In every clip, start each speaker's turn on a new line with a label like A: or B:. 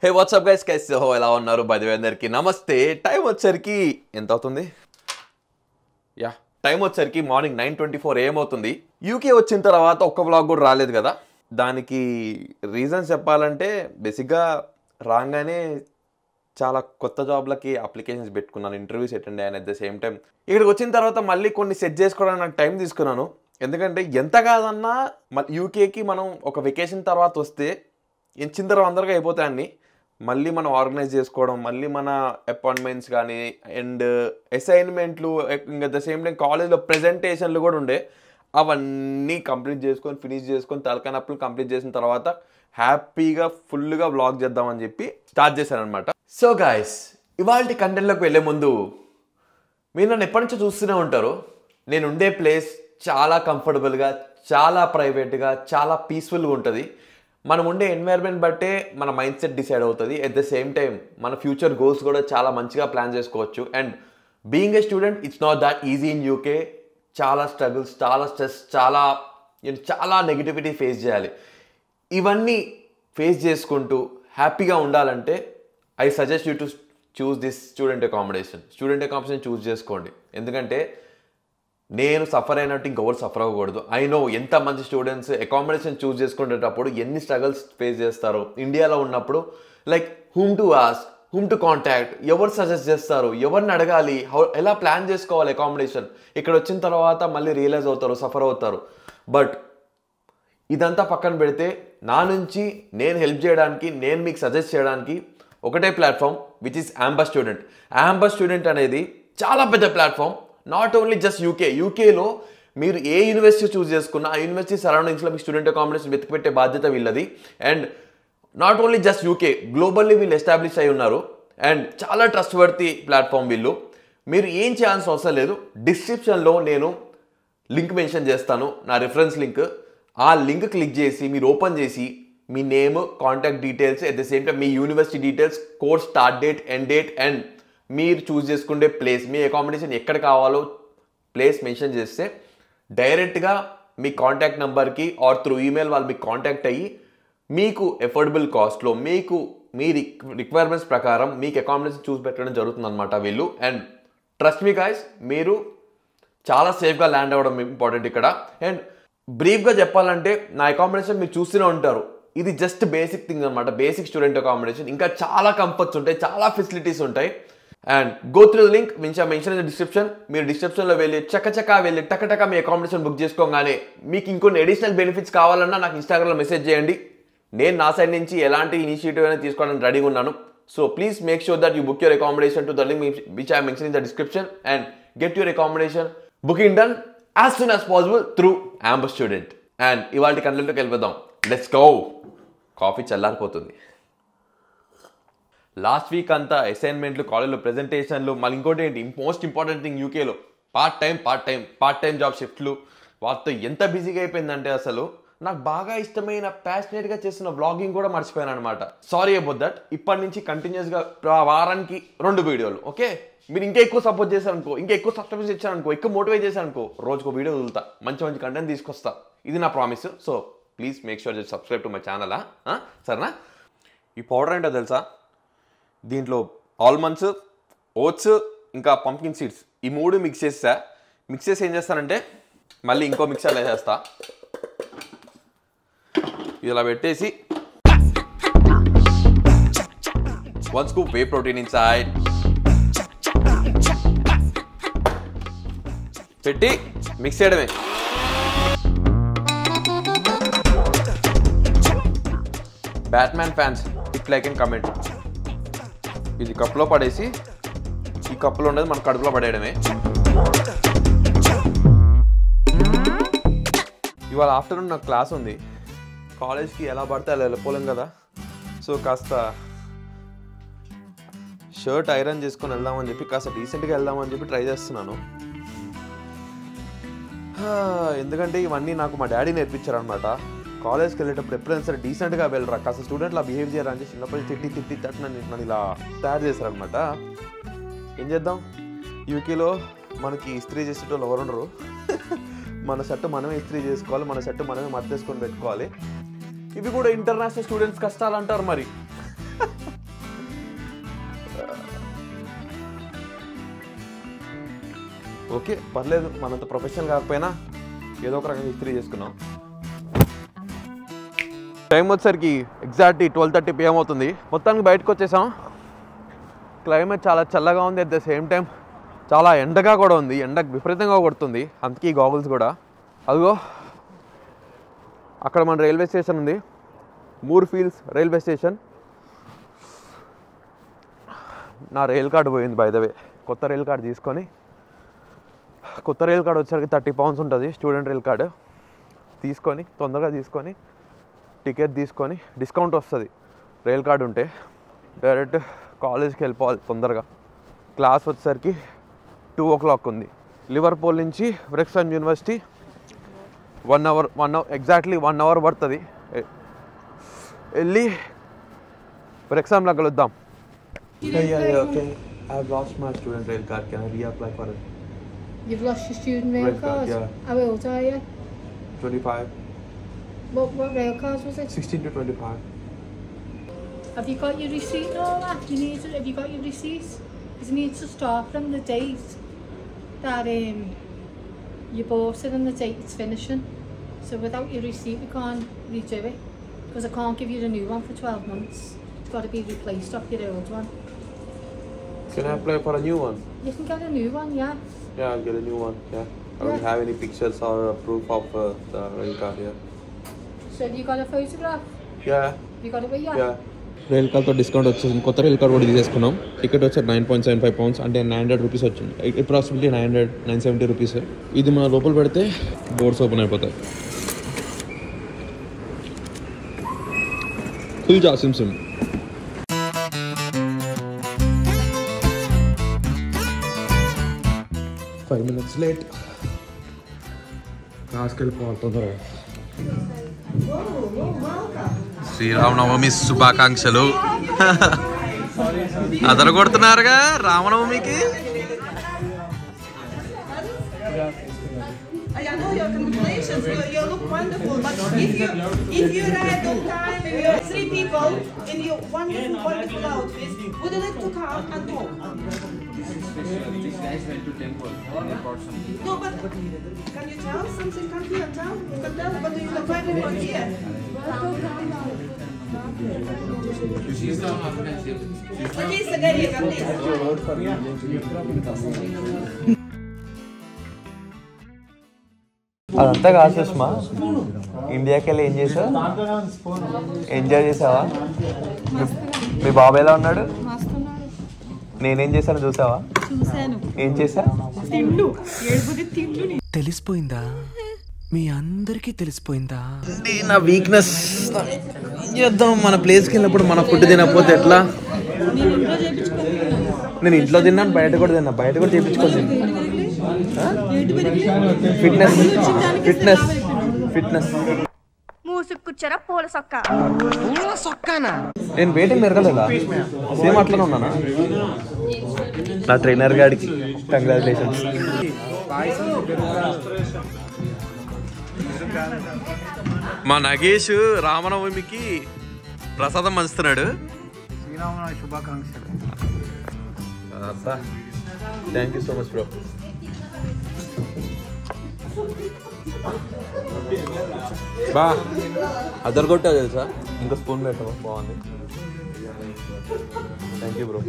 A: Hey, what's up guys? कैसे हो? ఎలా ఉన్నారు? బై ది వే అందరికి నమస్తే. టైం వచ్చరికి ఎంత అవుతుంది? టైం వచ్చరికి మార్నింగ్ 9:24 AM అవుతుంది. యూకే వచ్చిన తర్వాత ఒక్క వ్లాగ్ కూడా రాలేదు కదా. దానికి రీజన్స్ చెప్పాలంటే బేసిక్గా రాగానే చాలా కొత్త జాబ్లకి అప్లికేషన్స్ పెట్టుకున్నాను, ఇంటర్వ్యూస్ అటెండ్ అయ్యాను. అట్ ద సేమ్ టైం ఇక్కడికి వచ్చిన తర్వాత మళ్ళీ కొన్ని సెట్ చేసుకోవడానికి నాకు టైం తీసుకున్నాను. ఎందుకంటే ఎంత కాదన్నా యూకేకి మనం ఒక వెకేషన్ తర్వాత వస్తే చిందర అందరిగా అయిపోతాయన్ని మళ్ళీ మనం ఆర్గనైజ్ చేసుకోవడం, మళ్ళీ మన అపాయింట్మెంట్స్ కానీ అండ్ అసైన్మెంట్లు, ఇంకా అట్ ద సేమ్ టైం కాలేజ్లో ప్రెజెంటేషన్లు కూడా ఉండే, అవన్నీ కంప్లీట్ చేసుకొని ఫినిష్ చేసుకొని తలకానప్పులు కంప్లీట్ చేసిన తర్వాత హ్యాపీగా ఫుల్గా వ్లాగ్ చేద్దామని చెప్పి స్టార్ట్ చేశాను అనమాట. సో గాయస్, ఇవాళ కంటెంట్లోకి వెళ్ళే ముందు మీరు నన్ను ఎప్పటి నుంచో చూస్తూనే ఉంటారు. నేను ఉండే ప్లేస్ చాలా కంఫర్టబుల్గా, చాలా ప్రైవేట్గా, చాలా పీస్ఫుల్గా ఉంటుంది. మనం ఉండే ఎన్వైర్న్మెంట్ బట్టే మన మైండ్ సెట్ డిసైడ్ అవుతుంది. అట్ ద సేమ్ టైం మన ఫ్యూచర్ గోల్స్ కూడా చాలా మంచిగా ప్లాన్ చేసుకోవచ్చు. And being a student it's not that easy in UK. చాలా స్ట్రగుల్స్, చాలా స్ట్రెస్, చాలా నెగిటివిటీ ఫేస్ చేయాలి. ఇవన్నీ ఫేస్ చేసుకుంటూ హ్యాపీగా ఉండాలంటే I suggest you to choose this student accommodation choose చేసుకోండి. ఎందుకంటే నేను సఫర్ అయినట్టు ఇంకెవరు సఫర్ అవ్వకూడదు. ఐ నో ఎంతమంది స్టూడెంట్స్ అకామిడేషన్ చూస్ చేసుకునేటప్పుడు ఎన్ని స్ట్రగల్స్ ఫేస్ చేస్తారు. ఇండియాలో ఉన్నప్పుడు like whom to ask, whom to contact, ఎవరు సజెస్ట్ చేస్తారు, ఎవరిని అడగాలి, ఎలా ప్లాన్ చేసుకోవాలి అకామిడేషన్. ఇక్కడ వచ్చిన తర్వాత మళ్ళీ రియలైజ్ అవుతారు, సఫర్ అవుతారు. బట్ ఇదంతా పక్కన పెడితే నా నుంచి నేను హెల్ప్ చేయడానికి, నేను మీకు సజెస్ట్ చేయడానికి ఒకటే platform, which is Amber Student. Amber Student అనేది చాలా పెద్ద ప్లాట్ఫామ్. నాట్ ఓన్లీ జస్ట్ యూకేలో మీరు ఏ యూనివర్సిటీ చూస్ చేసుకున్నా ఆ యూనివర్సిటీ సరౌండింగ్స్లో మీకు స్టూడెంట్ అకామిడేషన్ వెతికిపెట్టే బాధ్యత వీళ్ళది. And not only just UK, globally వీళ్ళు ఎస్టాబ్లిష్ అయి ఉన్నారు. అండ్ చాలా ట్రస్ట్ వర్తీ ప్లాట్ఫామ్ వీళ్ళు. మీరు ఏం చేయాల్సిన అవసరం లేదు. డిస్క్రిప్షన్లో నేను లింక్ మెన్షన్ చేస్తాను, నా రిఫరెన్స్ లింక్. ఆ లింక్ క్లిక్ చేసి మీరు ఓపెన్ చేసి మీ name, contact details, at the same time మీ university details, course start date, end date and మీరు చూస్ చేసుకునే ప్లేస్, మీ అకామిడేషన్ ఎక్కడ కావాలో ప్లేస్ మెన్షన్ చేస్తే డైరెక్ట్గా మీ కాంటాక్ట్ నెంబర్కి ఆర్ త్రూ ఈమెయిల్ వాళ్ళు మీకు కాంటాక్ట్ అయ్యి మీకు ఎఫోర్డబుల్ కాస్ట్లో మీకు మీ రిక్వైర్మెంట్స్ ప్రకారం మీకు అకామిడేషన్ చూసి పెట్టడం జరుగుతుంది అనమాట వీళ్ళు. అండ్ ట్రస్ట్ మీ గాయ్స్, మీరు చాలా సేఫ్గా ల్యాండ్ అవ్వడం ఇంపార్టెంట్ ఇక్కడ. అండ్ బ్రీఫ్గా చెప్పాలంటే నా అకామిడేషన్ మీరు చూస్తూనే ఉంటారు. ఇది జస్ట్ బేసిక్ థింగ్ అనమాట, బేసిక్ స్టూడెంట్ అకామిడేషన్. ఇంకా చాలా కంఫర్ట్స్ ఉంటాయి, చాలా ఫెసిలిటీస్ ఉంటాయి. And go through the link mention in the description. మీరు డిస్క్రిప్షన్లో వెళ్ళి చక్కచక్క వెళ్ళి టక మీ అకామిడేషన్ బుక్ చేసుకోగానే మీకు ఇంకొన్ని అడిషనల్ బెనిఫిట్స్ కావాలన్నా నాకు ఇన్స్టాగ్రామ్లో మెసేజ్ చేయండి. నేను నా సైడ్ నుంచి ఎలాంటి ఇనిషియేటివ్ అయినా తీసుకోవడానికి రెడీగా ఉన్నాను. So please make sure that you book your accommodation to the link which I mention in the description and get your accommodation booking done as soon as possible through Amber Student. And ఇవాళ కంటెంట్లోకి వెళ్ళిపోదాం. Let's go. Coffee చల్లారిపోతుంది. Last week అంతా అసైన్మెంట్లు, కాలేజ్లో ప్రెజెంటేషన్లు, మళ్ళీ ఇంకోటి ఏంటి మోస్ట్ ఇంపార్టెంట్ థింగ్ యూకేలో పార్ట్ టైం జాబ్ షిఫ్ట్లు. వాటితో ఎంత బిజీగా అయిపోయిందంటే అసలు నాకు బాగా ఇష్టమైన ప్యాషనేట్గా చేస్తున్న వ్లాగింగ్ కూడా మర్చిపోయాను అనమాట. Sorry about that. ఇప్పటి నుంచి కంటిన్యూస్గా వారానికి 2 వీడియోలు. ఓకే, మీరు ఇంకా ఎక్కువ సపోర్ట్ చేశారనుకో, ఇంకా ఎక్కువ సబ్స్క్రైబర్స్ ఇచ్చారనుకో, ఎక్కువ మోటివేట్ చేశారనుకో, రోజుకో వీడియో వదులుతా, మంచి కంటెంట్ తీసుకొస్తా. ఇది నా promise. So please make sure subscribe to my channel. సరేనా? ఈ పౌడర్ ఏంటో తెలుసా? దీంట్లో ఆల్మండ్స్, ఓట్స్, ఇంకా పంకిన్ సీడ్స్, ఈ 3 మిక్స్ చేసి ఏం చేస్తానంటే మళ్ళీ ఇంకో మిక్సర్లో వేసేస్తా. ఇలా పెట్టేసి 1 స్కూప్ వే ప్రోటీన్ ఇన్సైడ్ పెట్టి మిక్స్ చేయడమే. Batman fans it like and comment. ఇది కప్పులో పడేసి ఈ కప్పులో ఉండేది మన కడుపులో పడేయడమే. ఇవాళ ఆఫ్టర్నూన్ నాకు క్లాస్ ఉంది. కాలేజ్కి ఎలా పడితే అలా వెళ్ళిపోలేం కదా. సో కాస్త షర్ట్ ఐరన్ చేసుకొని వెళ్దామని చెప్పి, కాస్త డీసెంట్గా వెళ్దామని చెప్పి ట్రై చేస్తున్నాను. ఎందుకంటే ఇవన్నీ నాకు మా డాడీ నేర్పించారనమాట. కాలేజ్కి వెళ్ళేటప్పుడు ఎప్పుడైనా సరే డీసెంట్గా వెళ్ళరా, కాస్త స్టూడెంట్లా బిహేవ్ చేయరా అని చిన్నప్పటి తిట్టి నన్ను ఇలా తయారు చేశారనమాట. ఏం చేద్దాం, యూకేలో మనకి ఇస్త్రీ చేసేటోళ్ళు ఎవరు ఉండరు. మన షర్ట్ మనమే ఇస్త్రీ చేసుకోవాలి, మన షర్ట్ మనమే మర్చేసుకొని పెట్టుకోవాలి. ఇవి కూడా ఇంటర్నేషనల్ స్టూడెంట్స్ కష్టాలు అంటారు మరి. ఓకే పర్లేదు, మనంత ప్రొఫెషనల్ కాకపోయినా ఏదో ఒక రకంగా హిస్టరీ చేసుకున్నాం. టైం వచ్చేసరికి ఎగ్జాక్ట్లీ 12:30 PM అవుతుంది. మొత్తానికి బయటకు వచ్చేసాం. క్లైమేట్ చాలా చల్లగా ఉంది, అట్ ద సేమ్ టైం చాలా ఎండగా కూడా ఉంది. ఎండ విపరీతంగా కొడుతుంది, అందుకే ఈ గాగుల్స్ కూడా. అదిగో అక్కడ మన రైల్వే స్టేషన్ ఉంది, మూర్ఫీల్డ్స్ రైల్వే స్టేషన్. నా రైల్ కార్డు పోయింది బై ద వే. కొత్త రైల్ కార్డు తీసుకొని, కొత్త రైల్ కార్డు వచ్చేసరికి 30 pounds ఉంటుంది. స్టూడెంట్ రైల్ కార్డు తీసుకొని తొందరగా తీసుకొని టికెట్ తీసుకొని డిస్కౌంట్ వస్తుంది రైల్ కార్డు ఉంటే. డైరెక్ట్ కాలేజ్కి వెళ్ళిపోవాలి తొందరగా. క్లాస్ వచ్చేసరికి 2 o'clock ఉంది. లివర్పూల్ నుంచి వ్రెక్సమ్ యూనివర్సిటీ 1 hour ఎగ్జాక్ట్లీ 1 hour పడుతుంది. వెళ్ళి వ్రెక్సమ్లో కలుద్దాం. Okay. I've lost my student rail card. Can I reapply for it?
B: You've lost your student rail card?
A: Yeah.
B: How old are you?
A: 25.
B: What rail cards was it?
A: 16 to 25.
B: Have you got your receipt and all that? Have you got your receipts? Because you need to start from the date that you bought it and the date it's finishing. So without your receipt we can't redo it. Because I can't give you a new one for 12 months. It's got to be replaced off your old one.
A: Can I apply for a new one?
B: You can get a new one, yeah.
A: Yeah, I'll get a new one. Yeah. I don't have any pictures or proof of the rail card here.
B: So have you got a photograph?
A: Yeah.
B: You got it with you?
A: Yeah. Rail కార్డ్తో discount వచ్చేసింది. కొత్త rail card కూడా తీసేసుకున్నాం. Ticket వచ్చి 9.75 pounds, అంటే 900 rupees వచ్చింది. Approximately 970 rupees. ఇది మన లోపల పెడితే డోర్స్ ఓపెన్ అయిపోతాయి. ఫుల్ జాసిమ్ సిమ్. 5 minutes late. క్లాస్కి వెళ్ళిపోవాలి తొందరగా. శ్రీరామనవమి శుభాకాంక్షలు. అదరగొడుతున్నారుగా రామనవమికి.
C: I know your congratulations, you look wonderful, but if you arrive on time, and you're 3 people in your wonderful outfits, would you like to come and talk?
D: These guys went to temple. They brought something.
C: No, but can you tell something? Come here and tell. You can tell, but you can find everyone here.
D: She's the African chief.
C: Okay, Sagaria, please.
E: అదంతా కాదు సుష్మా, ఇండియాకి వెళ్ళి ఏం చేసావు? Enjoy చేసావా? మీ బాబు ఎలా ఉన్నాడు? నేనేం చేశాను చూసావా? ఏం చేశా?
F: తెలిసిపోయిందా? మీ అందరికీ తెలిసిపోయిందా?
A: నా వీక్నెస్ ఏం చేద్దాం? మన ప్లేస్కి వెళ్ళినప్పుడు మన ఫుడ్ తినకపోతే ఎట్లా? నేను ఇంట్లో తిన్నాను, బయట కూడా తిన్నా. బయట కూడా చేయించుకొని ఫిట్నెస్ ఫిట్నెస్ ఫిట్నెస్.
G: మూసుకుచ్చరా పూల సొక్క.
F: పూల సొక్కానా?
A: నేను వెయిటింగ్ మెరగలేదా? సేమ్ అట్లనే ఉన్నానా? నా ట్రైనర్ గాడికి కంగ్రాచులేషన్స్. మా నగేష్ రామనవమికి ప్రసాదం పంచుతున్నాడు.
H: శ్రీరామనవమి శుభాకాంక్షలు.
A: Thank you so much bro. బా అద్దరు కొట్టా తెలుసా? ఇంకా స్పూన్ పెట్టవా? బాగుంది, థ్యాంక్ యూ బ్రో.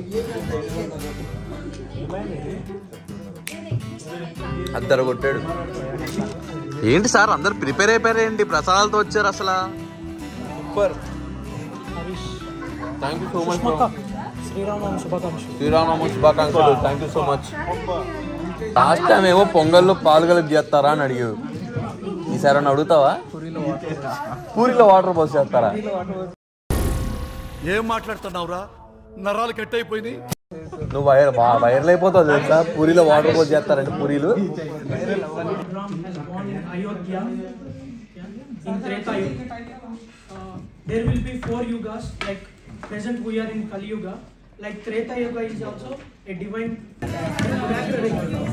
A: అద్దరు కొట్టాడు. ఏంటి సార్ అందరు ప్రిపేర్ అయిపోయారు ఏంటి? ప్రసాదాలతో వచ్చారు అసలు. Super, thank you so much bro.
F: Sri Rama Navami శుభాకాంక్షలు.
A: శ్రీరామనవమి శుభాకాంక్షలు. Thank you so much. Last time ఏమో పొంగల్లో పాలు కలిపి చేస్తారా అని అడిగావు, ఈసారి అని అడుగుతావా? పూరిలో వాటర్ పోసి చేస్తారా?
H: ఏం మాట్లాడుతున్నావురా? నరాలు కట్ అయిపోయింది.
A: నువ్వు వైరల్ అయిపోతావు తెలుసా? పూరిలో వాటర్ పోసి చేస్తారంటే పూరీలు.
I: There will be 4 yugas, like present we are in Kali Yuga, like Treta Yuga is also a divine.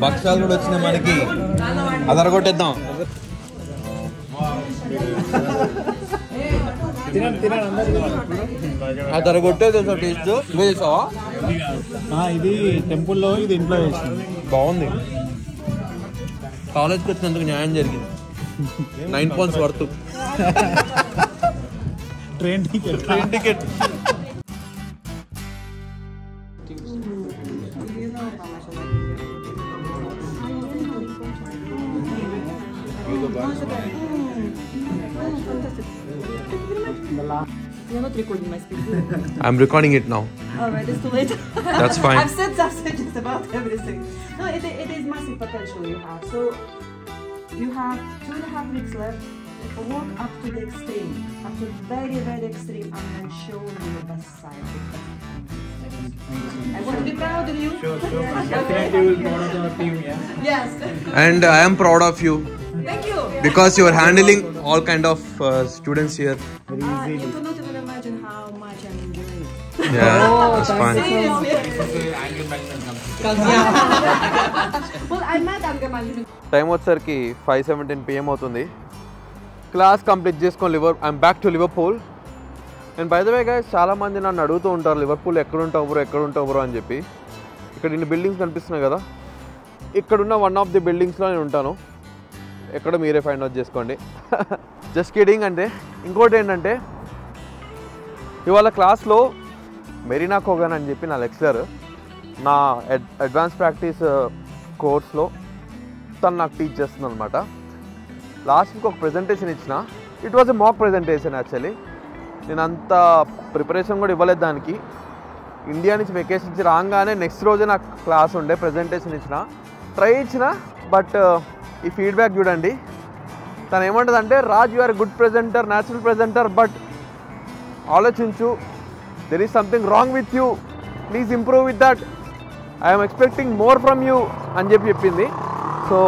A: భక్షాలు కూడా వచ్చినాయి మనకి, అదరగొట్టేద్దాం. అదరగొట్టే తెలుసా టేస్ట్? నువ్వు చేసావా?
H: ఇది టెంపుల్లో, ఇది ఇంట్లో వేసింది.
A: బాగుంది. కాలేజ్కి వచ్చినందుకు న్యాయం జరిగింది. 9 points worth.
H: Train ticket.
C: You're not recording my speech.
A: I'm recording it now.
C: Alright, it's too late.
A: That's fine.
C: I've said just about everything. No, it is massive potential you have. So you have 2.5 weeks left. Walk up to the extreme, up to very, very extreme, and then show me your best side. I want to be proud of you.
H: Sure. Definitely will be proud of our team, yeah.
C: Yes.
A: And I am proud of you
C: Thank you.
A: because you are handling all kind of students here.
C: You cannot even imagine how much I'm enjoying it.
A: Yeah, that's fine.
C: Well, I met anger management.
A: Time వచ్చేసరికి 5:17 PM అవుతుంది. Class complete చేసుకొని I'm back to Liverpool. And by the way guys, చాలామంది నన్ను అడుగుతూ ఉంటారు Liverpool ఎక్కడ ఉంటావు bro అని చెప్పి. ఇక్కడ ఇన్ని బిల్డింగ్స్ కనిపిస్తున్నాయి కదా, ఇక్కడున్న వన్ ఆఫ్ ది బిల్డింగ్స్లో నేను ఉంటాను. ఎక్కడ మీరే ఫైండ్ అవుట్ చేసుకోండి. Just kidding. అంటే ఇంకోటి ఏంటంటే, ఇవాళ క్లాస్లో మెరీనా కోగన్ అని చెప్పి నా లెక్చరర్, నా అడ్వాన్స్ ప్రాక్టీస్ కోర్స్లో తను నాకు టీచ్ చేస్తుంది అనమాట. లాస్ట్ వీక్ ఒక ప్రెజెంటేషన్ ఇచ్చిన. It was a mock presentation actually. నేను అంత ప్రిపరేషన్ కూడా ఇవ్వలేదు దానికి. ఇండియా నుంచి వెకేషన్ నుంచి రాగానే నెక్స్ట్ రోజే నాకు క్లాస్ ఉండే, ప్రెజెంటేషన్ ట్రై ఇచ్చిన. బట్ ఈ ఫీడ్బ్యాక్ చూడండి. తను ఏమంటుందంటే, Raj you are good presenter, natural presenter, but ఆలోచించు, there is something wrong with you, please improve with that, I'm expecting more from you అని చెప్పింది. సో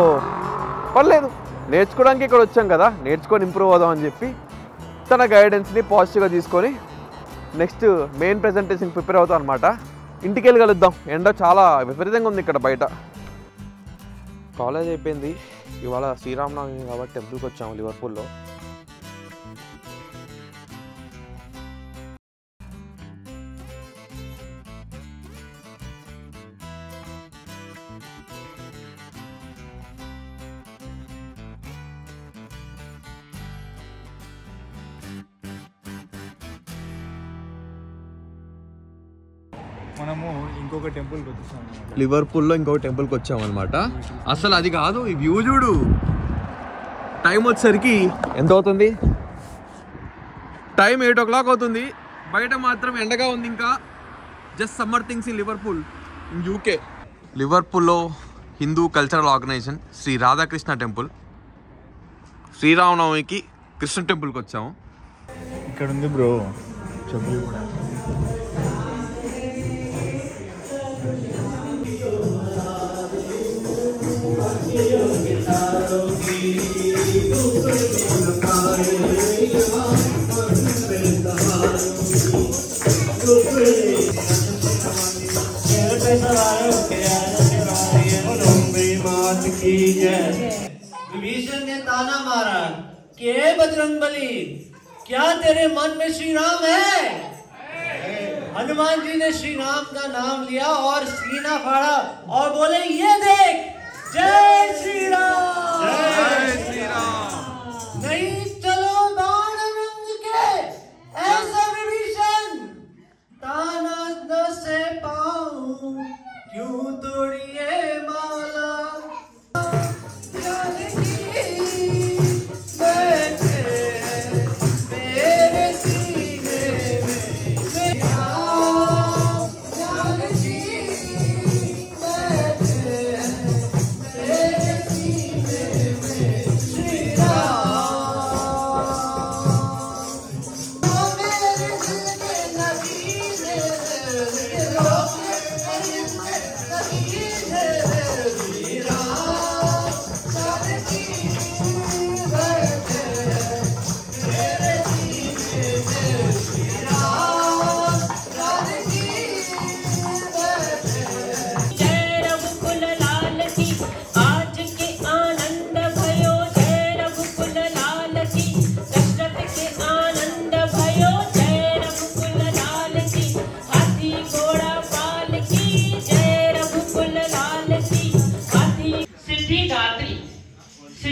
A: పర్లేదు, నేర్చుకోవడానికి ఇక్కడ వచ్చాం కదా, నేర్చుకొని ఇంప్రూవ్ అవుదాం అని చెప్పి తన గైడెన్స్ని పాజిటివ్గా తీసుకొని నెక్స్ట్ మెయిన్ ప్రెజెంటేషన్ ప్రిపేర్ అవుతాం అనమాట. ఇంటికి వెళ్ళి కలుద్దాం. ఎండ చాలా విపరీతంగా ఉంది ఇక్కడ బయట. కాలేజ్ అయిపోయింది. ఇవాళ శ్రీరామనవమి కాబట్టి టెంపుల్కి వచ్చాము లివర్పూల్లో.
H: మనము ఇంకొక టెంపుల్కి వచ్చేసాం.
A: లివర్పూల్లో ఇంకొక టెంపుల్కి వచ్చామన్నమాట. అసలు అది కాదు, ఈ వ్యూ చూడు. టైం వచ్చేసరికి ఎంత అవుతుంది? టైం 8 o'clock అవుతుంది. బయట మాత్రం ఎండగా ఉంది. ఇంకా just summer things in Liverpool in UK. లివర్పూల్లో Hindu cultural organization Shri Radhakrishna temple, శ్రీరామనవమికి కృష్ణ టెంపుల్కి వచ్చాము.
H: ఇక్కడ ఉంది బ్రో చెప్పులు కూడా.
J: विभीषण ने ताना मारा कि हे बजरंगबली, क्या तेरे मन में श्री राम है? हनुमान जी ने श्री राम का नाम लिया और सीना फाड़ा और बोले, ये देख, जय श्री राम, जय श्री राम। नहीं चलो बाण रंग के ऐसा विभीषण, ताना न से पाऊं क्यों तोड़िए माला।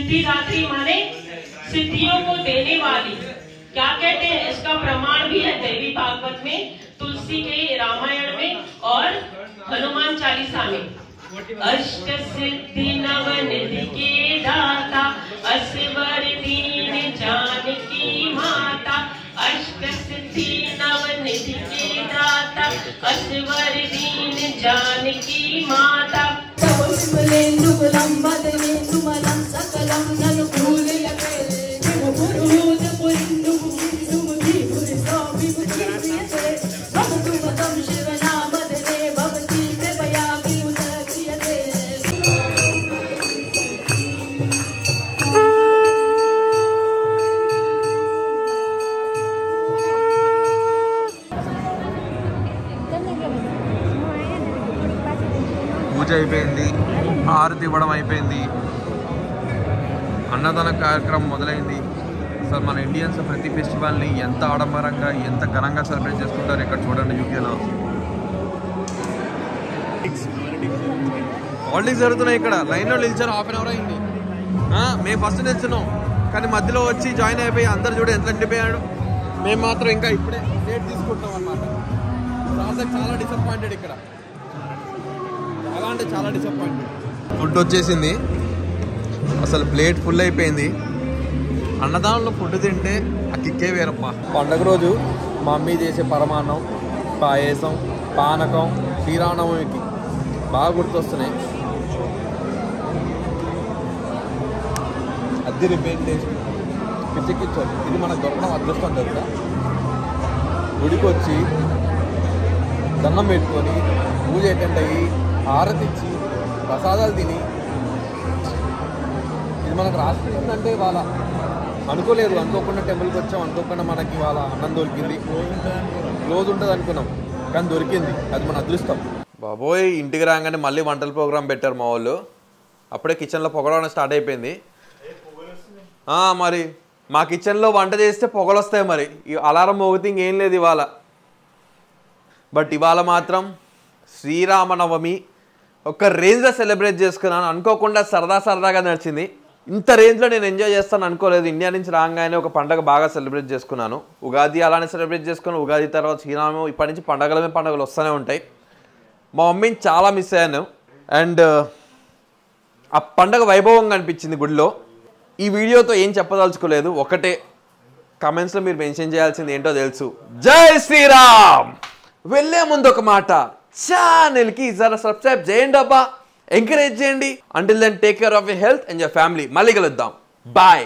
K: सिद्धिदात्री माने सिद्धियों को देने वाली। क्या कहते हैं, इसका प्रमाण भी है देवी भागवत में, तुलसी के रामायण में और हनुमान चालीसा में। अष्ट सिद्धि नवनिधि के दाता असवर दीन जानकी माता। अष्ट सिद्धि नवनिधि के दाता असवर दीन जानकी माता।
A: పూజ అయిపోయింది, హారతి ఇవ్వడం అయిపోయింది, అన్నదాన కార్యక్రమం మొదలైంది. అసలు మన ఇండియన్స్ ప్రతి ఫెస్టివల్ని ఎంత ఆడంబరంగా ఎంత ఘనంగా సెలబ్రేట్ చేసుకుంటారు ఇక్కడ చూడండి. యూకేలో పాలిటిక్స్ జరుగుతున్నాయి. ఇక్కడ లైన్లో నిలిచారు, హాఫ్ అన్ అవర్ అయింది. మేము ఫస్ట్ నిల్చున్నాం, కానీ మధ్యలో వచ్చి జాయిన్ అయిపోయి అందరు చూడ ఎంత నిండిపోయాడు. మేము మాత్రం ఇంకా ఇప్పుడే డేట్ తీసుకుంటాం అన్నమాట. చాలా డిసప్పాయింటెడ్ ఇక్కడ, చాలా అంటే చాలా డిసప్పాయింటెడ్. ఫుడ్ వచ్చేసింది, అసలు ప్లేట్ ఫుల్ అయిపోయింది. అన్నదానంలో ఫుడ్ తింటే ఆ కిక్కే వేరప్ప. పండగ రోజు మా మమ్మీ చేసే పరమాన్నం, పాయసం, పానకం శ్రీరామనవమికి బాగా గుర్తొస్తున్నాయి. అద్దె రిపేర్ టేస్ట్ పిచ్చెక్కిచ్చారు. ఇది మనకు దొరకడం అదృష్టం తెలుసా. గుడికి వచ్చి దండం పెట్టుకొని పూజ అటెండ్ అయ్యి హారతి ఇచ్చి ప్రసాదాలు తిని ఇది మనకు రాసిపోయిందంటే వాళ్ళ అనుకోలేదు. అనుకోకుండా టెంపుల్కి వచ్చాం, అనుకోకుండా మనకి వాళ్ళ అన్నం దొరికింది. క్లోజ్ ఉంటుంది అనుకున్నాం, కానీ దొరికింది. అది మన అదృష్టం. బాబోయ్, ఇంటికి రాగానే మళ్ళీ వంటల ప్రోగ్రాం పెట్టారు మా వాళ్ళు. అప్పుడే కిచెన్లో పొగడడం స్టార్ట్ అయిపోయింది. మరి మా కిచెన్లో వంట చేస్తే పొగలు వస్తాయి. మరి అలారం మోగితే ఇంకేం లేదు ఇవాళ. బట్ ఇవాళ మాత్రం శ్రీరామనవమి ఒక రేంజ్లో సెలబ్రేట్ చేసుకున్నాను. అనుకోకుండా సరదాగా నడిచింది. ఇంత రేంజ్లో నేను ఎంజాయ్ చేస్తాను అనుకోలేదు. ఇండియా నుంచి రాగానే ఒక పండగ బాగా సెలబ్రేట్ చేసుకున్నాను. ఉగాది అలానే సెలబ్రేట్ చేసుకున్నాను. ఉగాది తర్వాత శ్రీరామనవమి, ఇప్పటి నుంచి పండగలు వస్తూనే ఉంటాయి. మా మమ్మీని చాలా మిస్ అయ్యాను. అండ్ ఆ పండగ వైభవంగా అనిపించింది గుడిలో. ఈ వీడియోతో ఏం చెప్పదలుచుకోలేదు, ఒకటే కామెంట్స్లో మీరు మెన్షన్ చేయాల్సింది ఏంటో తెలుసు. జై శ్రీరామ్. వెళ్ళే ముందు ఒక మాట, ఛానల్కి జరా సబ్స్క్రైబ్ చేయండి అబ్బా, ఎంకరేజ్ చేయండి. Until then take care of your health and your family. మళ్ళీ కలుద్దాం. బాయ్.